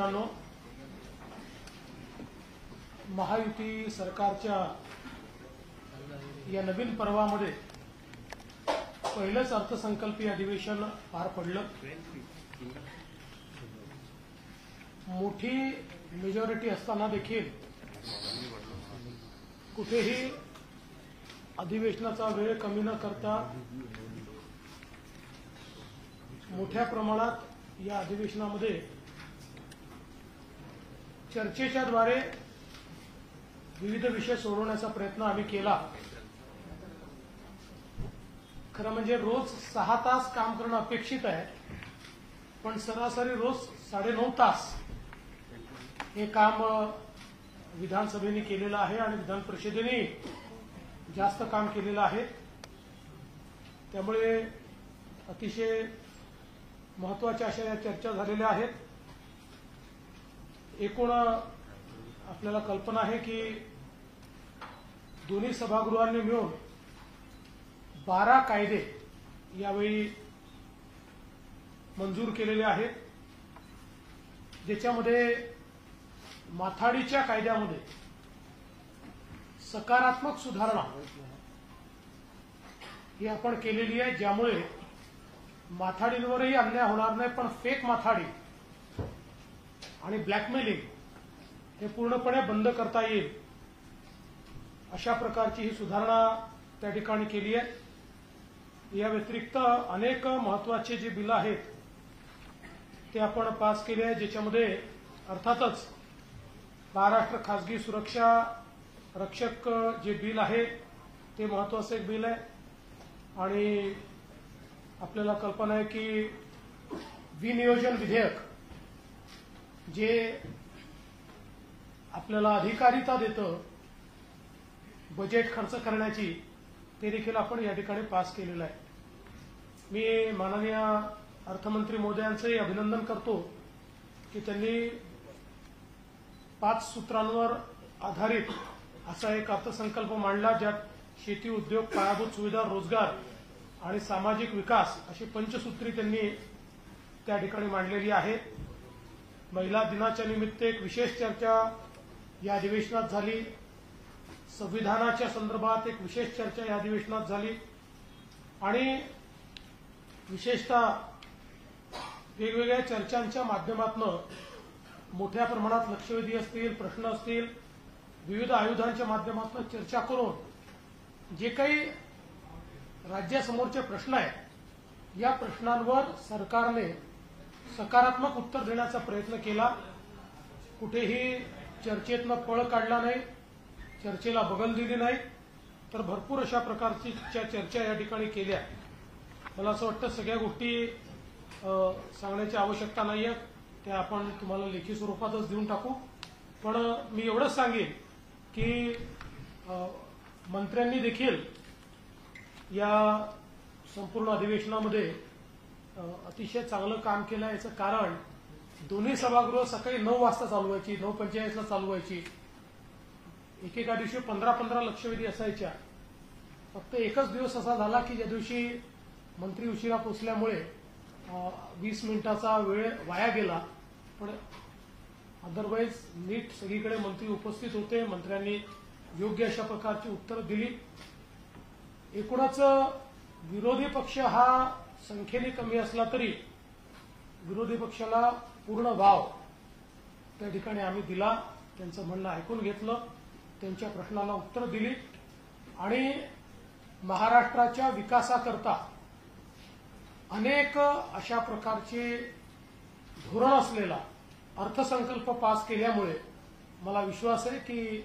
मित्रांनो, महायुती सरकारच्या या नवीन पर्वामध्ये पहिलंच अर्थसंकल्पीय अधिवेशन पार पडलं। मोठी मेजॉरिटी असताना देखील कुठेही अधिवेशनाचा वेळ कमी न करता मोठ्या प्रमाणात या अधिवेशनामध्ये चर्चेच्या द्वारे विविध विषय सोडवण्याचा प्रयत्न आम्ही केला। खरं म्हणजे रोज 6 तास काम करणं अपेक्षित आहे, पण सरासरी रोज 9.5 तास हे काम विधानसभेने केलेलं आहे आणि विधान परिषदेने जास्त काम केलेलं आहे। त्यामुळे अतिशय महत्त्वाच्या अशा या चर्चा झालेल्या आहेत। एकूण आपल्याला कल्पना आहे की दोन्ही सभागृहांनी मिळून 12 कायदे यावेळी मंजूर केलेले आहेत, ज्याच्यामध्ये माथाडीच्या कायद्यामध्ये सकारात्मक सुधारणा ही आपण केलेली आहे, ज्यामुळे माथाडींवरही अन्याय होणार नाही, पण फेक माथाडी आणि ब्लॅकमेलिंग हे पूर्णपणे बंद करता येईल अशा प्रकारची ही सुधारणा त्या ठिकाणी केली आहे। या व्यतिरिक्त अनेक महत्त्वाचे जे बिल आहेत ते आपण पास केले आहे, ज्याच्यामध्ये अर्थातच महाराष्ट्र खासगी सुरक्षा रक्षक जे बिल आहे ते महत्त्वाचं एक बिल आहे। आणि आपल्याला कल्पना आहे की विनियोजन विधेयक जे आपल्याला अधिकारिता देतं बजेट खर्च करण्याची, ते देखील आपण या ठिकाणी पास केलेलं आहे। मी माननीय अर्थमंत्री महोदयांचंही अभिनंदन करतो की त्यांनी 5 सूत्रांवर आधारित असा एक अर्थसंकल्प मांडला, ज्यात शेती, उद्योग, पायाभूत सुविधा, रोजगार आणि सामाजिक विकास अशी पंचसूत्री त्यांनी त्या ठिकाणी मांडलेली आहे। महिला दिनाच्या निमित्त एक विशेष चर्चा या अधिवेशनात झाली, संविधानाच्या संदर्भात एक विशेष चर्चा या अधिवेशनात झाली आणि विशेषतः वेगवेगळ्या चर्चांच्या माध्यमातून मोठ्या प्रमाणात लक्षवेधी असतील, प्रश्न असतील, विविध आयुधांच्या माध्यमातून चर्चा करून जे काही राज्यासमोरचे प्रश्न आहेत या प्रश्नांवर सरकारने सकारात्मक उत्तर देण्याचा प्रयत्न केला। कुठेही चर्चेतनं पळ काढला नाही, चर्चेला बगल दिली नाही, तर भरपूर अशा प्रकारची चर्चा या ठिकाणी केल्या। मला असं वाटतं सगळ्या गोष्टी सांगण्याची आवश्यकता नाही आहे, त्या आपण तुम्हाला लेखी स्वरूपातच देऊन टाकू। पण मी एवढंच सांगेन की मंत्र्यांनी देखील या संपूर्ण अधिवेशनामध्ये अतिशय चांगलं काम केलं। याचं कारण दोन्ही सभागृह सकाळी 9 वाजता चालू व्हायची, 9:45 चालू व्हायची, एकेका दिवशी 15-15 लक्षवेधी असायच्या। फक्त एकच दिवस असा झाला की ज्या दिवशी मंत्री उशिरा पोहोचल्यामुळे 20 मिनिटाचा वेळ वाया गेला, पण अदरवाईज नीट सगळीकडे मंत्री उपस्थित होते, मंत्र्यांनी योग्य अशा प्रकारची उत्तरं दिली। एकूणच विरोधी पक्ष हा संख्येने कमी असला तरी विरोधी पक्षाला पूर्ण वाव त्या ठिकाणी आम्ही दिला, त्यांचं म्हणणं ऐकून घेतलं, त्यांच्या प्रश्नाला उत्तर दिली आणि महाराष्ट्राच्या विकासाकरता अनेक अशा प्रकारचे धोरण असलेला अर्थसंकल्प पास केल्यामुळे मला विश्वास आहे की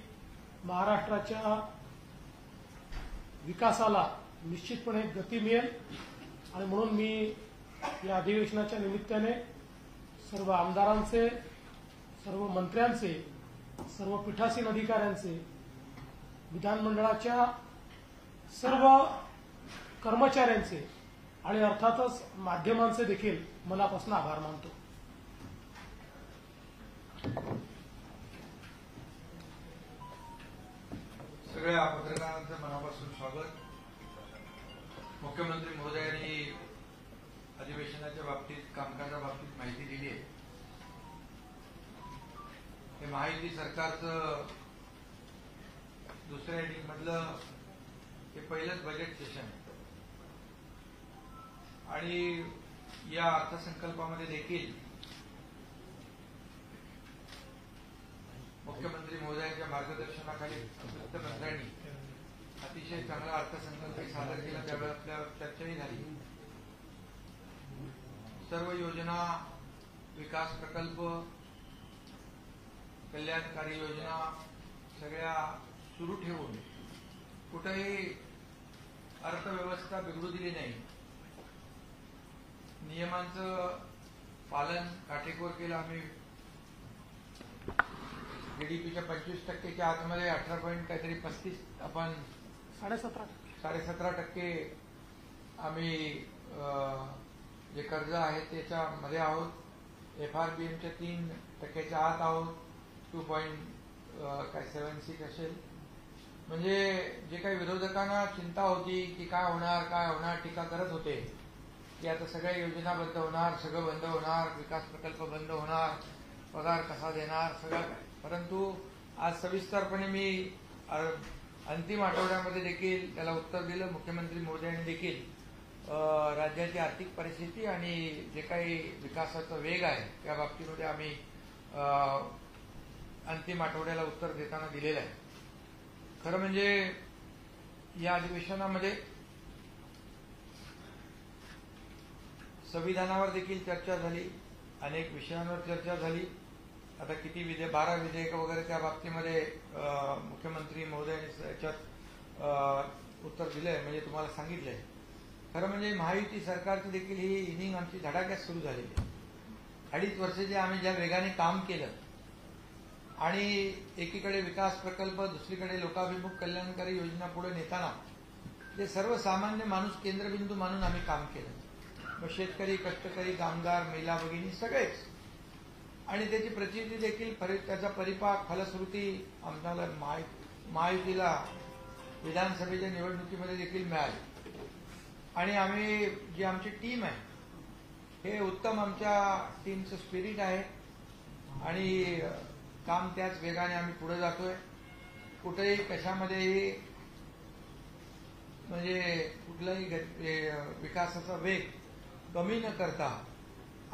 महाराष्ट्राच्या विकासाला निश्चितपणे गती मिळेल। आणि म्हणून मी या अधिवेशनाच्या निमित्ताने सर्व आमदारांचे, सर्व मंत्र्यांचे, सर्व पीठासीन अधिकाऱ्यांचे, विधानमंडळाच्या सर्व कर्मचाऱ्यांचे आणि अर्थातच माध्यमांचे देखील मनापासून आभार मानतो। सगळ्या पत्रकारांचं मनापासून स्वागत। मुख्यमंत्री महोदयांनी अधिवेशनाच्या बाबतीत, कामकाजा बाबतीत माहिती दिली आहे। हे महायुती सरकारचं दुसऱ्या इनिंग मधलं हे पहिलंच बजेट सेशन आहे आणि या अर्थसंकल्पामध्ये देखील मुख्यमंत्री महोदयांच्या मार्गदर्शनाखाली वित्तमंत्र्यांनी अतिशय चांगला अर्थसंकल्प सादर केला। त्यावेळी आपल्यावर चर्चाही झाली। सर्व योजना, विकास प्रकल्प, कल्याणकारी योजना सगळ्या सुरू ठेवून कुठेही अर्थव्यवस्था बिघडू दिली नाही, नियमांचं पालन काटेकोर केलं। आम्ही जीडीपीच्या 25%च्या आतमध्ये 18.35 आपण 17.5% आम्ही जे कर्ज आहे त्याच्यामध्ये आहोत। FRBMच्या 3% आत आहोत। 2.76 असेल। म्हणजे जे काही विरोधकांना चिंता होती की काय होणार टीका करत होते की आता सगळ्या योजना बंद होणार, सगळं बंद होणार, विकास प्रकल्प बंद होणार, पगार कसा देणार, सगळं। परंतु आज सविस्तरपणे मी अंतिम आठवड्यामध्ये देखील त्याला उत्तर दिलं। मुख्यमंत्री महोदयांनी देखील राज्याची आर्थिक परिस्थिती आणि जे काही विकासाचा वेग आहे त्या बाबतीमध्ये आम्ही अंतिम आठवड्याला उत्तर देताना दिलेलं आहे। खरं म्हणजे या अधिवेशनामध्ये संविधानावर देखील चर्चा झाली, अनेक विषयांवर चर्चा झाली। आता किती 12 विधेयक वगैरे त्या बाबतीमध्ये मुख्यमंत्री महोदयांनी याच्यात उत्तर दिलंय, म्हणजे तुम्हाला सांगितलंय। खरं म्हणजे महायुती सरकारची देखील ही इनिंग आमची धडाक्यात सुरू झालेली आहे। 2.5 वर्ष जे आम्ही ज्या वेगाने काम केलं आणि एकीकडे विकास प्रकल्प, दुसरीकडे लोकाभिमुख कल्याणकारी योजना पुढे नेताना जे सर्वसामान्य माणूस केंद्रबिंदू मानून आम्ही काम केलं। मग शेतकरी, कष्टकरी, कामगार, महिला भगिनी सगळेच, आणि त्याची प्रचिती देखील त्याचा परिपाक फलश्रुती आम्हाला महायुतीला विधानसभेच्या निवडणुकीमध्ये देखील मिळाली। आणि आम्ही जी आमची टीम आहे हे उत्तम आमच्या टीमचं स्पिरिट आहे आणि काम त्याच वेगाने आम्ही पुढे जातोय। कुठेही कशामध्येही म्हणजे कुठलाही विकासाचा वेग कमी न करता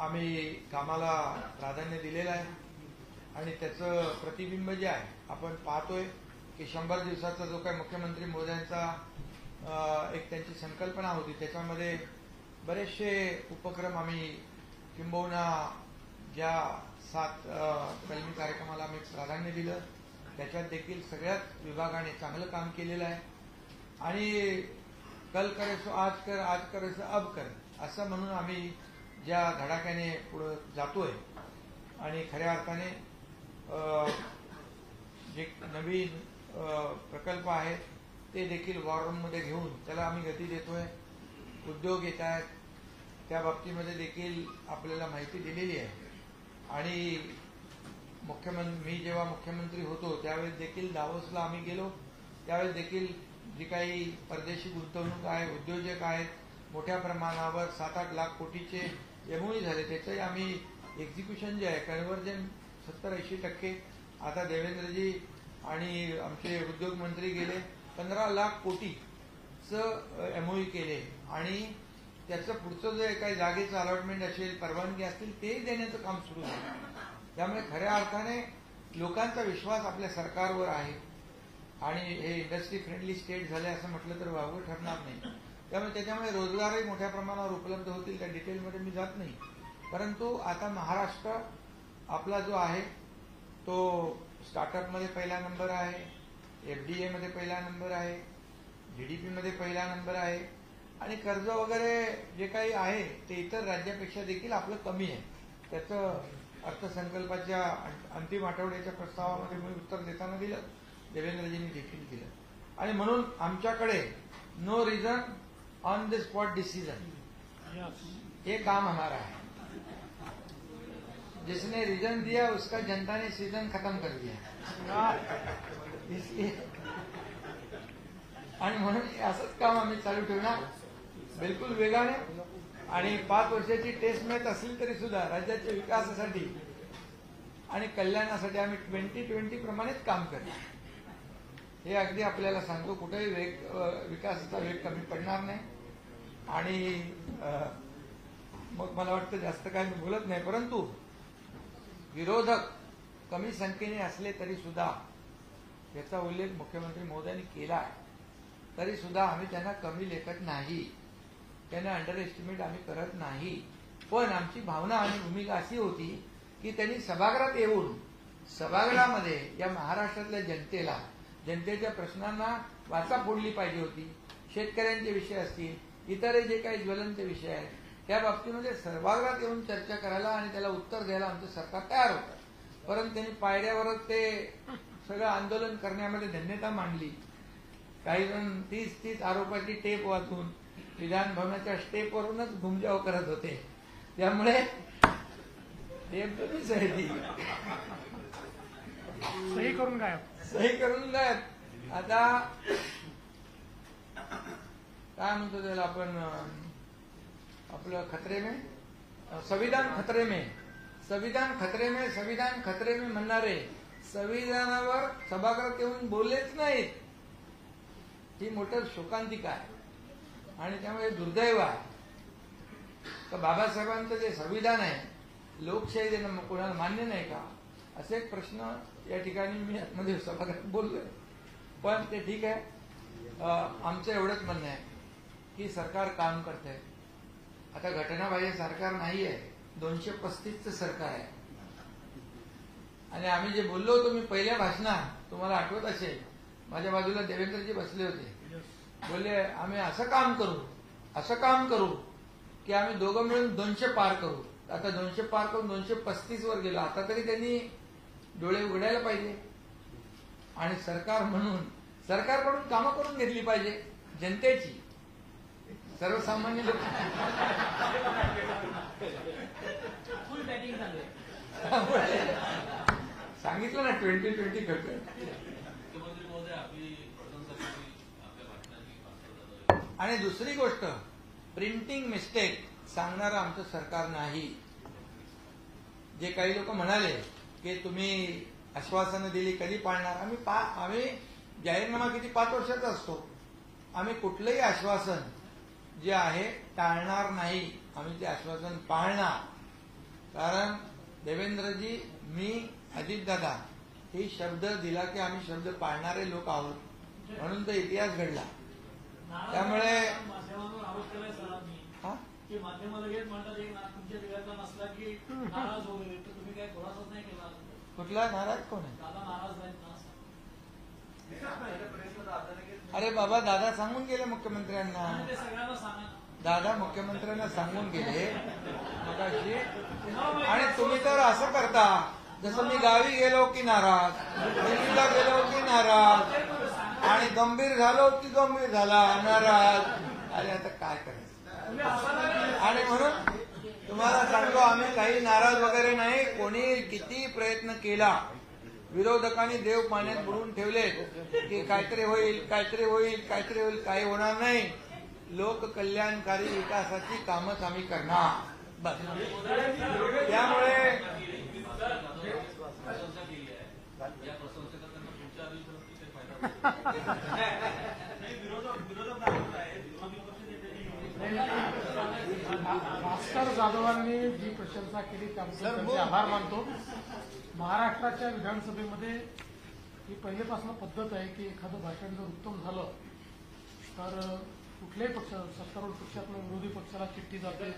आम्ही कामाला प्राधान्य दिलेलं आहे आणि त्याचं प्रतिबिंब जे आहे आपण पाहतोय की 100 दिवसाचा जो काही मुख्यमंत्री महोदयांचा एक त्यांची संकल्पना होती त्याच्यामध्ये बरेचसे उपक्रम आम्ही किंबहुना ज्या 7 कलमी कार्यक्रमाला आम्ही प्राधान्य दिलं त्याच्यात देखील सगळ्याच विभागाने चांगलं काम केलेलं आहे। आणि कल करे सो आज कर, आज करे सो अब कर असं म्हणून आम्ही ज्या धडाक्याने पुढे जातोय आणि खऱ्या अर्थाने जे नवीन प्रकल्प आहेत ते देखील वॉर रूममध्ये घेऊन त्याला आम्ही गती देतोय। उद्योग येत आहेत त्या बाबतीमध्ये देखील आपल्याला माहिती दिलेली आहे। आणि मी जेव्हा मुख्यमंत्री होतो त्यावेळेस देखील दावोसला आम्ही गेलो, त्यावेळेस देखील जी काही परदेशी गुंतवणूक आहे, उद्योजक आहेत, मोठ्या प्रमाणावर 7-8 लाख कोटीचे एमओयू झाले, त्याचंही आम्ही एक्झिक्युशन जे आहे कन्व्हर्जन 70-80%। आता देवेंद्रजी आणि आमचे उद्योग मंत्री गेले 15 लाख कोटीचं एमओयू केले आणि त्याचं पुढचं जे काही जागेचं अलॉटमेंट असेल, परवानगी असतील तेही देण्याचं काम सुरू झालं। त्यामुळे खऱ्या अर्थाने लोकांचा विश्वास आपल्या सरकारवर आहे आणि हे इंडस्ट्री फ्रेंडली स्टेट झाले असं म्हटलं तर वावगं ठरणार नाही। त्यामुळे त्याच्यामुळे रोजगारही मोठ्या प्रमाणावर उपलब्ध होतील, त्या डिटेलमध्ये मी जात नाही। परंतु आता महाराष्ट्र आपला जो आहे तो स्टार्टअपमध्ये पहिला नंबर आहे, FDA मध्ये पहिला नंबर आहे, GDP मध्ये पहिला नंबर आहे आणि कर्ज वगैरे जे काही आहे ते इतर राज्यापेक्षा देखील आपलं कमी आहे। त्याचं अर्थसंकल्पाच्या अंतिम आठवड्याच्या प्रस्तावामध्ये मी उत्तर देताना दिलं, देवेंद्रजींनी देखील दिलं। आणि म्हणून आमच्याकडे no reason on the spot decision ये काम हमारा है। जिसने रीजन दिया उसका जनता ने सीजन खत्म कर दिया, इसलिए आणि म्हणून असंच काम आम्ही चालू ठेवणार बिलकुल वेगाने। आणि 5 वर्षाची टेस्ट मॅच असली तरी सुद्धा राज्याच्या विकासासाठी आणि कल्याणासाठी आम्ही 2020 प्रमाणेच काम करतो. हे अगदी आपल्याला सांगतो, कुठेही विकासाचा वेग कमी पडणार नाही. आणि मग मला वाटतं जास्त काय मी बोलत नाही, परंतु विरोधक कमी संख्येने असले तरी सुद्धा याचा उल्लेख मुख्यमंत्री महोदयांनी केला आहे, तरी सुद्धा आम्ही त्यांना कमी लेखत नाही, त्यांना अंडर एस्टिमेट आम्ही करत नाही. पण आमची भावना आणि भूमिका अशी होती की त्यांनी सभागृहात येऊन सभागृहामध्ये या महाराष्ट्रातल्या जनतेच्या प्रश्नांना वाचा फोडली पाहिजे होती. शेतकऱ्यांचे विषय असतील, इतर जे काही ज्वलंत विषय आहेत त्या बाबतीमध्ये सभागृहात येऊन चर्चा करायला आणि त्याला उत्तर द्यायला आमचं सरकार तयार होतं. परंतु त्यांनी पायऱ्यावरच ते सगळं आंदोलन करण्यामध्ये धन्यता मांडली. काही जण 30 आरोपाची टेप वाचून विधान भवनाच्या स्टेपवरूनच घुमजाव करत होते. त्यामुळे टेप तुम्हीच आहे ती सही करून गायब. आता काय म्हणतो त्याला आपण, आपलं संविधान खतरे में म्हणणारे संविधानावर सभागृहात येऊन बोललेच नाहीत. ही मोठं शोकांतिका आहे. आणि त्यामुळे दुर्दैव आहे तर बाबासाहेबांचं जे संविधान आहे, लोकशाही देणं कोणाला मान्य नाही का, असे एक प्रश्न या ठिकाणी मी आतमध्ये सभागृहात बोललोय. पण ते ठीक आहे. आमचं एवढंच म्हणणं आहे की सरकार काम करतंय. आता घटनाबाह्य सरकार नाही आहे, 235चं सरकार आहे. आणि आम्ही जे बोललो होतो मी पहिल्या भाषणात, तुम्हाला आठवत असेल, माझ्या बाजूला देवेंद्रजी बसले होते. बोलले आम्ही असं काम करू की आम्ही दोघं मिळून 200 पार करू. आता 200 पार करून 235 वर गेलो. आता तरी त्यांनी डोळे उघडायला पाहिजे आणि सरकारकडून कामं करून घेतली पाहिजे. जनतेची, सर्वसामान्य लोक सांगितलं ना 2020 करतोय. आणि दुसरी गोष्ट, प्रिंटिंग मिस्टेक सांगणारं आमचं सरकार नाही. जे काही लोक म्हणाले की तुम्ही आश्वासनं दिली कधी पाळणार, आम्ही जाहीरनामा किती 5 वर्षाचा असतो. आम्ही कुठलंही आश्वासन जे आहे टाळणार नाही. आम्ही ते आश्वासन पाळणार. कारण देवेंद्रजी, मी, अजितदादा हे शब्द दिला की आम्ही शब्द पाळणारे लोक आहोत, म्हणून तो इतिहास घडला. त्यामुळे कुठला नाराज कोण आहे? अरे बाबा, दादा सांगून गेले मुख्यमंत्र्यांना. दादा मुख्यमंत्र्यांना सांगून गेले मगाशी. आणि तुम्ही तर असं करता जसं मी गावी गेलो की नाराज, दिल्लीला गेलो की नाराज, आणि गंभीर झालो की गंभीर झाला नाराज. अरे आता काय करायचं. आणि म्हणून तुम्हाला सांगतो, आम्ही काही नाराज वगैरे नाही. कोणी किती प्रयत्न केला, विरोधकांनी देव पाण्यात बुडवून ठेवले की काहीतरी होईल, काही होणार नाही. लोककल्याणकारी विकासाची कामच आम्ही करणार बस. त्यामुळे भास्कर जाधवांनी जी प्रशंसा केली त्याबद्दल त्यांचे आभार मानतो. महाराष्ट्राच्या विधानसभेमध्ये ही पहिल्यापासून पद्धत आहे की एखादं भाषण जर उत्तम झालं तर कुठल्याही पक्ष, सत्तारूढ पक्षातनं विरोधी पक्षाला चिठ्ठी जाते,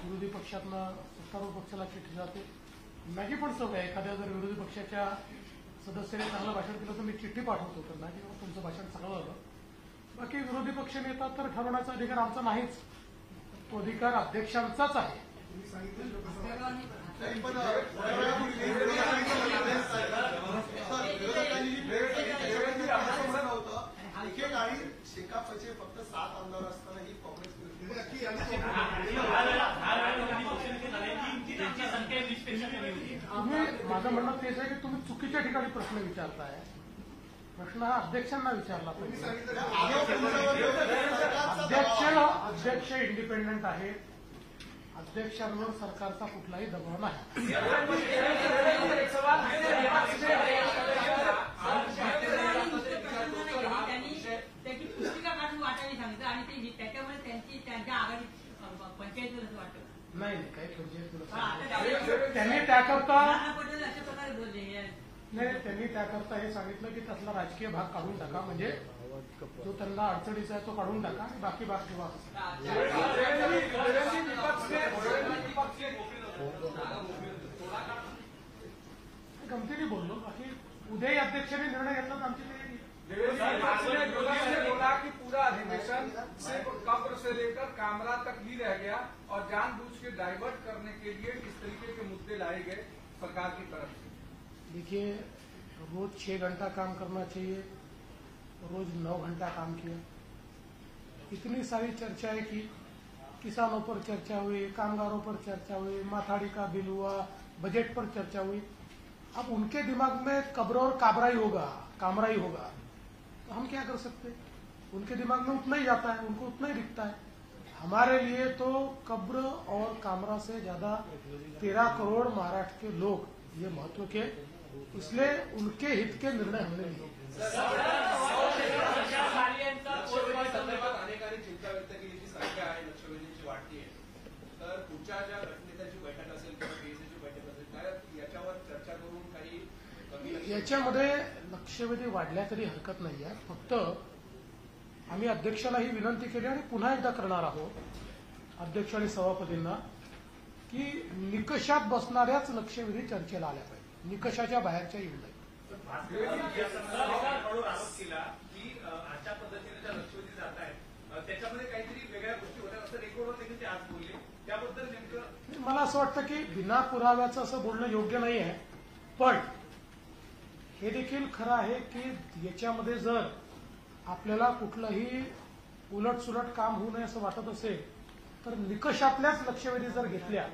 विरोधी पक्षातनं सत्तारूढ पक्षाला चिठ्ठी जाते. माझी पण सवय आहे, एखाद्या जर विरोधी पक्षाच्या सदस्याने चांगलं भाषण केलं तर मी चिठ्ठी पाठवतो त्यांना की तुमचं भाषण चांगलं झालं. बाकी विरोधी पक्ष नेता तर ठरवण्याचा अधिकार आमचा नाहीच, तो अधिकार अध्यक्षांचाच आहे. आणि शेकापचे फक्त 7 आमदार असताना ही काँग्रेस माझं म्हणणं तेच आहे की तुम्ही चुकीच्या ठिकाणी प्रश्न विचारताय. प्रश्न हा अध्यक्षांना विचारला पाहिजे. अध्यक्ष इंडिपेंडंट आहेत. अध्यक्षांवर सरकारचा कुठलाही दबाव नाही. त्याची पुस्तिका काढून वाटायला सांगितलं आणि ते त्याच्यामुळे त्यांच्या आघाडी पंचायतीला वाटतं नाही काही त्यांनी त्याकरता पटेल अशा प्रकारे बोलले. नाही त्यांनी त्याकरता हे सांगितलं की त्यातला राजकीय भाग काढून टाका, म्हणजे जो त्यांना अडचणीचा आहे तो काढून टाका आणि बाकी भाग ठेवा. गमतीने बोललो, बाकी उद्याही अध्यक्षांनी निर्णय घेतला तर आमची तयारी. बोला कि पूरा अधिवेशन सिर्फ कब्र से लेकर कामरा तक ही रह गया और जानबूझ के डाइवर्ट करने के लिए इस तरीके के मुद्दे लाए गए सरकार की तरफ से. देखिए, रोज 6 घंटा काम करना चाहिए, रोज 9 घंटा काम किया. इतनी सारी चर्चाएं की, किसानों पर चर्चा हुई, कामगारों पर चर्चा हुई, माथाड़ी का बिल हुआ, बजट पर चर्चा हुई. अब उनके दिमाग में कब्र और कामरा ही होगा, तो हम क्या कर सकते हैं? उनके दिमाग में उतना ही जाता है, उनको उतना ही दिखता है. हमारे लिए तो कब्र और कामरा से ज्यादा 13 करोड़ महाराष्ट्र के लोग ये महत्व के, इसलिए उनके हित के निर्णय हमने लिए. अनेकांनी चिंता व्यक्त केली जी संख्या आहे लक्षवेधीची वाढती आहे, तर पुढच्या ज्या गटनेत्यांची बैठक असेल किंवा पीएससीची बैठक असेल, काय याच्यावर चर्चा करून काही कमी याच्यामध्ये लक्षवेधी वाढल्या तरी हरकत नाही आहे. फक्त आम्ही अध्यक्षाला ही विनंती केली आणि पुन्हा एकदा करणार आहोत अध्यक्ष आणि सभापतींना की निकषात बसणाऱ्याच लक्षवेधी चर्चेला आल्या पाहिजे, निकषाच्या बाहेरच्या येऊ नये. की अशा पद्धतीने ज्या लक्षवेधी जात आहेत त्याच्यामध्ये काहीतरी वेगळ्या गोष्टी होत्या असं रेकॉर्डवर देखील ते आज बोलले, त्याबद्दल नेमकं मला असं वाटतं की बिना पुराव्याचं असं बोलणं योग्य नाही आहे. पण हे देखील खरं आहे की याच्यामध्ये जर आपल्याला कुठलंही उलटसुलट काम होऊ नये असं वाटत असेल तर निकषातल्याच लक्षवेधी जर घेतल्या,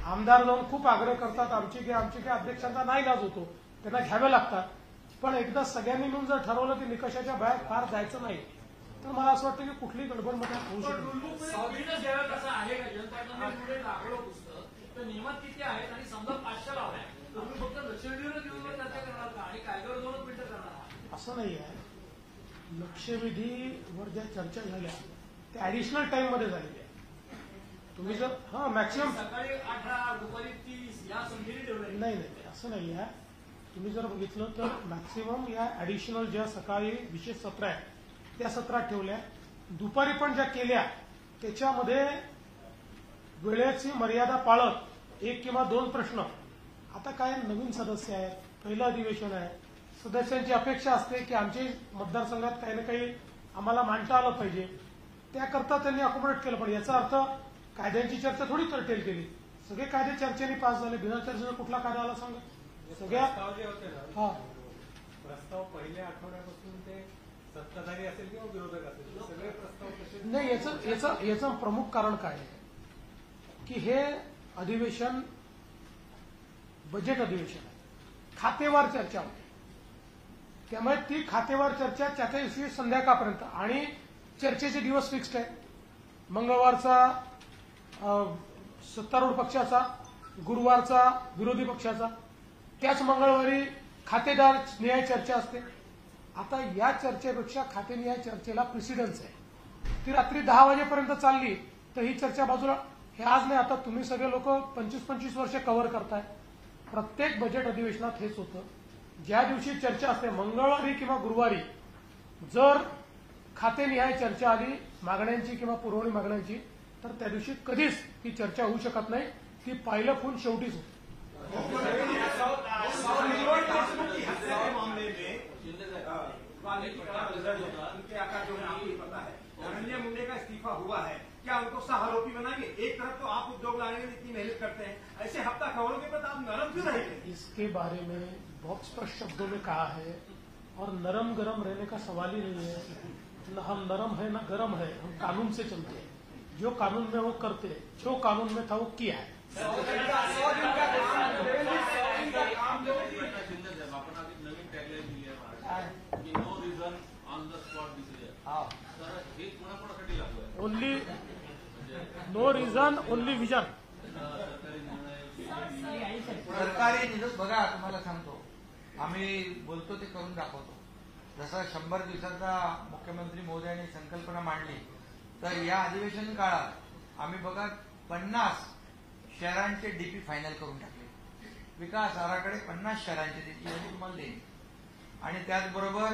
आमदार जाऊन खूप आग्रह करतात आमचे की अध्यक्षांचा नाईलाज होतो, त्यांना घ्यावे लागतात. पण एकदा सगळ्यांनी मिळून जर ठरवलं की निकषाच्या बाहेर फार जायचं नाही तर मला असं वाटतं की कुठलीही गडबड मध्ये होऊ शकते. कसं आहे का जनता पुढे लागलो पुस्तक तर नियमात किती आहेत आणि समजा 500 लावलाय तर तुम्ही फक्त लक्षवेधीवर घेऊन चर्चा करणार का आणि कायद्यावर 2 मिनिटं करणार? असं नाही आहे. लक्षवेधीवर ज्या चर्चा झाल्या त्या ऍडिशनल टाइम मध्ये झालेल्या. तुम्ही जर मॅक्सिमम सकाळी 18 दुपारी 30 या संख्येने ठेवलं नाही असं नाही आहे. तुम्ही जर बघितलं तर मॅक्सिमम या ऍडिशनल ज्या सकाळी विशेष सत्र आहे त्या सत्रात ठेवल्या. दुपारी पण ज्या केल्या त्याच्यामध्ये वेळेची मर्यादा पाळत 1 किंवा 2 प्रश्न. आता काय नवीन सदस्य आहेत, पहिलं अधिवेशन आहे, सदस्यांची अपेक्षा असते की आमच्या मतदारसंघात काही ना काही आम्हाला मांडता आलं पाहिजे, त्याकरता त्यांनी अकोमोडेट केलं. पण याचा अर्थ कायद्यांची चर्चा थोडी तरटेल केली. सगळे कायदे चर्चेने पास झाले. बिना चर्चेचा कुठला कायदा आला सांगा? सगळ्या जे होते ना प्रस्ताव पहिल्या आठवड्यापासून ते सत्ताधारी असेल किंवा विरोधक असेल सगळे प्रस्ताव कसे नाही. याचं प्रमुख कारण काय आहे की हे अधिवेशन बजेट अधिवेशन आहे, खातेवार चर्चा होते. त्यामुळे ती खातेवार चर्चा त्याच्या दिवशी संध्याकाळपर्यंत आणि चर्चेचे दिवस फिक्स्ड आहे. मंगळवारचा सत्तारूढ पक्षाचा, गुरुवारचा विरोधी पक्षाचा, त्याच मंगळवारी खातेदार निहाय चर्चा असते. आता या चर्चेपेक्षा खातेनिहाय चर्चेला प्रेसिडेन्स आहे. ती रात्री 10 वाजेपर्यंत चालली तर ही चर्चा बाजूला. हे आज नाही, आता तुम्ही सगळे लोक 25-25 वर्ष कव्हर करताय. प्रत्येक बजेट अधिवेशनात हेच होतं. ज्या दिवशी चर्चा असते मंगळवारी किंवा गुरुवारी, जर खातेनिहाय चर्चा आली मागण्यांची किंवा पुरवणी मागण्यांची तर त्या दिवशी कधीच ही चर्चा होऊ शकत नाही. ती पाहिलं खून शेवटीच होती. धनंजय मुंडे का इस्तीफा हुआ है, क्या उनको सहारोपी बनाएंगे? एक तरफ तो आप उद्योग लाने में इतनी मेहनत करते हैं, ऐसे हफ्ता खबरों के बाद आप नरम क्यों रहेंगे? इसके बारे में बहुत स्पष्ट शब्दों में कहा है और नरम गरम रहने का सवाल ही नहीं है. न हम नरम है न गरम है, हम कानून से चलते हैं. जो कानून में वो करते हैं, जो कानून में था वो किया है. आपण आधी नवीन टॅगलाईन दिली आहे की no reason on the spot decision. तर हे कोणाकोणासाठी लागू आहे? Only no reason only vision. सरकारी निधी बघा, तुम्हाला सांगतो, आम्ही बोलतो ते करून दाखवतो. जसं 100 दिवसाचा मुख्यमंत्री महोदयांनी संकल्पना मांडली, तर या अधिवेशन काळात आम्ही बघा 50 शहरांचे डीपी फायनल करून टाकले. विकास आराखडे 50 शहरांचे त्याची यादी तुम्हाला देईन. आणि त्याचबरोबर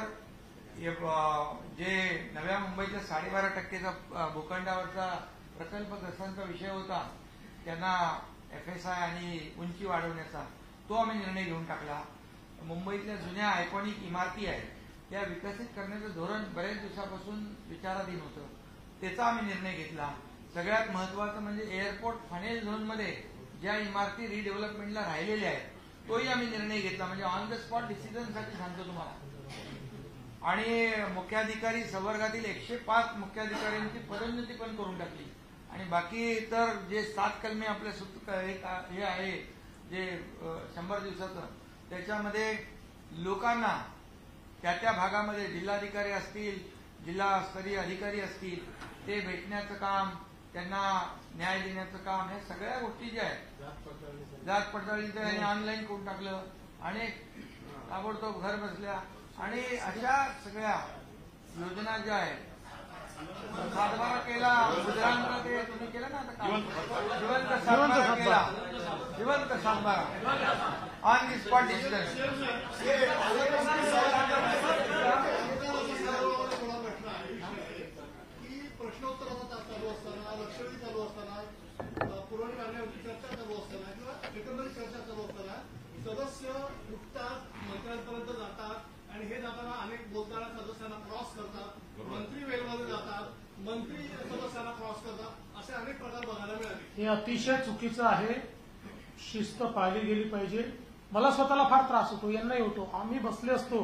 जे नव्या मुंबईच्या 12.5%चा भूखंडावरचा प्रकल्पग्रस्तांचा विषय होता, त्यांना FSI आणि उंची वाढवण्याचा, तो आम्ही निर्णय घेऊन टाकला. मुंबईतल्या जुन्या आयकॉनिक इमारती आहेत त्या विकसित करण्याचं धोरण बरेच दिवसापासून विचाराधीन होतं, त्याचा आम्ही निर्णय घेतला. सगळ्यात महत्वाचं म्हणजे एअरपोर्ट फनेल झोनमध्ये ज्या इमारती रिडेव्हलपमेंटला राहिलेल्या आहेत, तोही आम्ही निर्णय घेतला. म्हणजे ऑन द स्पॉट डिसिजनसाठी सांगतो तुम्हाला. आणि मुख्याधिकारी संवर्गातील 105 मुख्याधिकाऱ्यांची पदोन्नती पण करून टाकली. आणि बाकी इतर जे 7 कलमे आपल्या हे आहे जे 100 दिवसाचं, त्याच्यामध्ये लोकांना त्या भागामध्ये जिल्हाधिकारी असतील, जिल्हास्तरीय अधिकारी असतील, ते भेटण्याचं काम, त्यांना न्याय देण्याचं काम, हे सगळ्या गोष्टी ज्या आहेत जात पडताळीचं आणि ऑनलाईन करून टाकलं. आणि ताबडतोब घर बसल्या. आणि अशा सगळ्या योजना ज्या आहेत, सातबारा केला, गुजरातला ते तुम्ही केलं ना, आता जिवंत सातबारा केला, जिवंत सातबारा ऑन दी स्पॉट डिसिजन. प्रश्नोत्तराचा तास चालू असताना, लक्षवेधी चालू असताना, पुरवणी मागण्यावरची चर्चा चालू असताना किंवा एकंदरीत चर्चा चालू असताना सदस्य उठतात, मंत्र्यांपर्यंत जातात आणि हे जाताना अनेक बोलताना सदस्यांना क्रॉस करतात, मंत्री वेळेमध्ये जातात, मंत्री सदस्यांना क्रॉस करतात, असे अनेक प्रकार बघायला मिळाले. हे अतिशय चुकीचं आहे. शिस्त पाळली गेली पाहिजे. मला स्वतःला फार त्रास होतो, यांनाही होतो. आम्ही बसले असतो,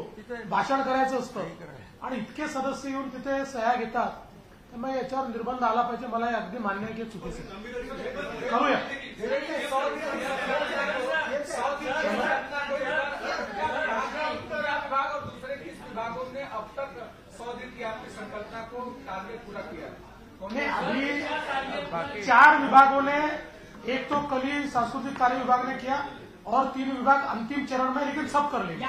भाषण करायचं असतं आणि इतके सदस्य येऊन तिथे सह्या घेतात, त्यामुळे याच्यावर निर्बंध आला पाहिजे. मला हे अगदी मान्य आहे की चुकीचं करूया. विभाग और दूसरे 20 विभागों ने अब तक 100 दिन की आपकी संकल्पना को टारगेट पूरा किया. अभी 4 विभागों ने, एक तो कल ही सांस्कृतिक कार्य विभाग ने किया और 3 विभाग अंतिम चरण में, लेकिन सब कर लेंगे.